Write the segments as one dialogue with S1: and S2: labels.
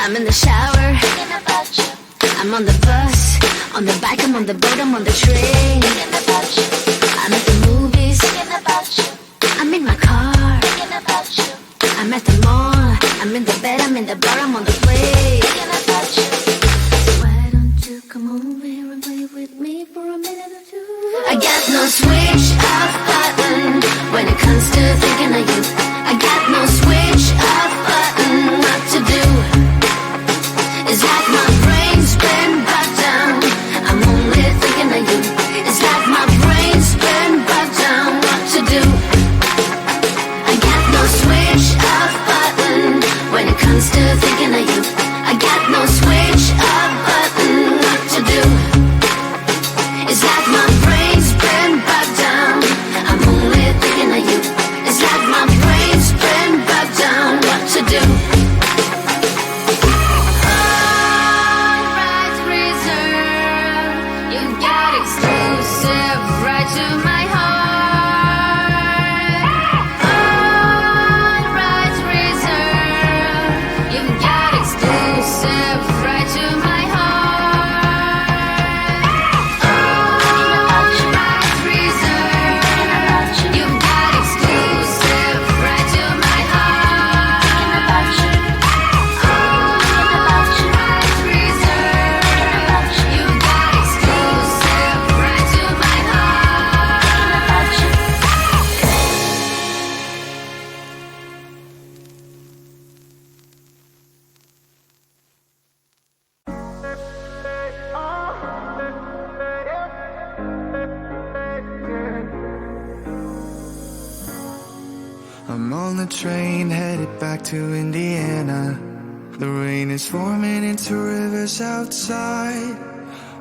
S1: I'm in the shower, thinking about you. I'm on the bus, on the bike, I'm on the boat, I'm on the train, thinking about you. I'm at the movies, thinking about you. I'm in my car, thinking about you. I'm at the mall, I'm in the bed, I'm in the bar, I'm on the plane, thinking about you. Why don't you come over here and play with me for a minute or two? I got no switch off button when it comes to thinking of you. I got no switch off button what to do. It's like my brain's been brought down. I'm only thinking of you. It's like my brain's been brought down. What to do? I got no switch off button when it comes to thinking of you. I got no switch off button. What to do? It's like my brain's been brought down. I'm only thinking of you. It's like my brain.
S2: train headed back to Indiana. The rain is forming into rivers outside,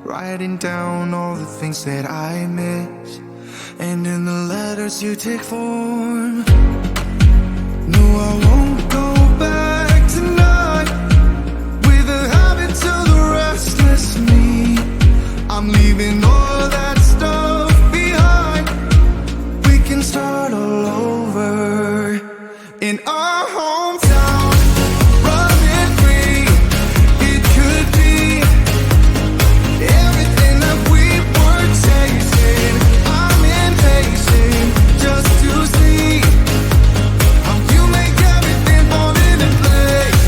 S2: writing down all the things that I miss, and in the letters you take form. No, I won't go back tonight with the habits of the restless me. I'm leaving all that stuff behind. We can start all over in our hometown, running free. It could be everything that we were chasing. I'm impatient just to see how you make everything fall into place.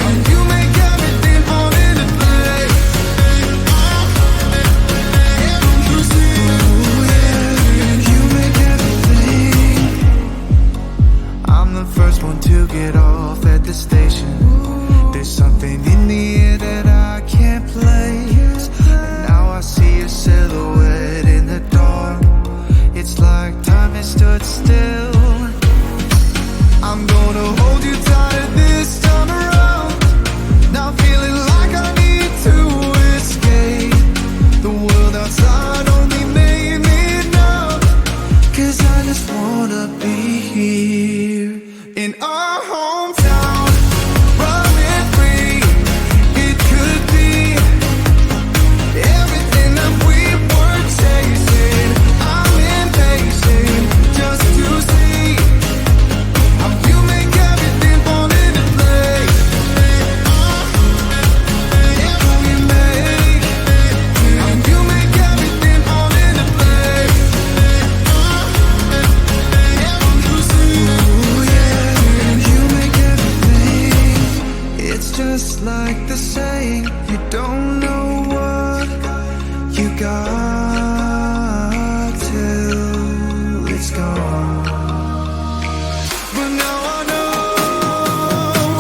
S2: How you make everything fall into place. You see, you make everything. I'm the first one to get off at the station. There's something in the air that I can't place, and now I see a silhouette in the dark. It's like time has stood still. I'm gonna hold you tight this time around. Now feeling like I need to escape. The world outside only made me numb, 'cause I just wanna be here in our hometown, running free. It could be everything that we were chasing. I'm impatient just to see how you make everything fall into place. How you make everything fall into place. You see, you make everything. It's just like the saying, you don't know what you got till it's gone. But now I know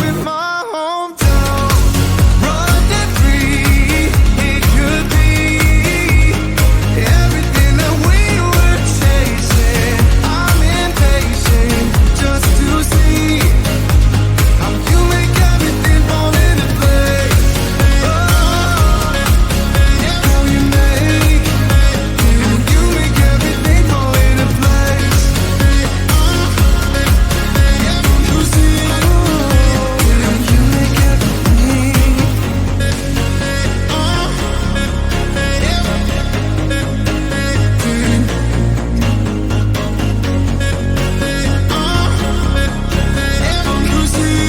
S2: in my hometown, running free, it could be everything that we were chasing. I'm impatient just to see how you make everything fall into place. How you make everything fall into place. You see, you make everything. You see.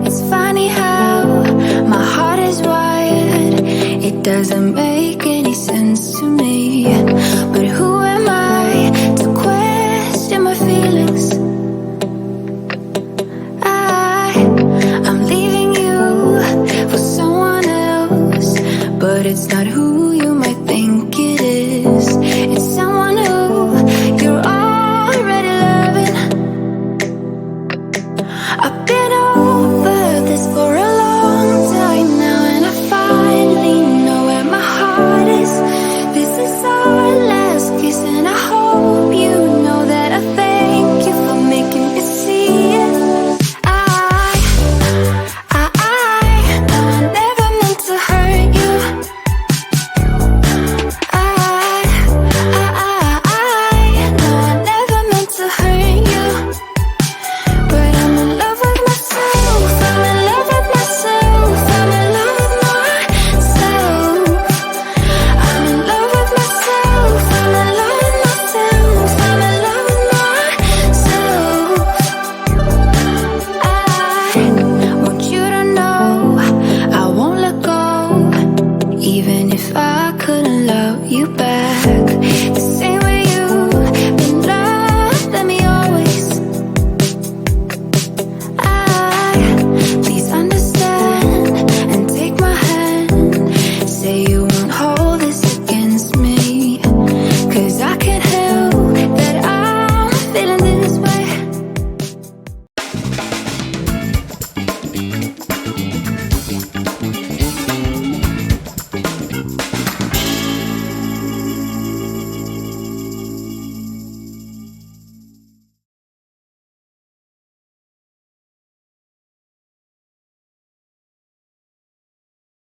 S1: It's funny how my heart is wired. It doesn't make any sense to me. But who am I to question my feelings? I'm leaving you for someone else, but it's not who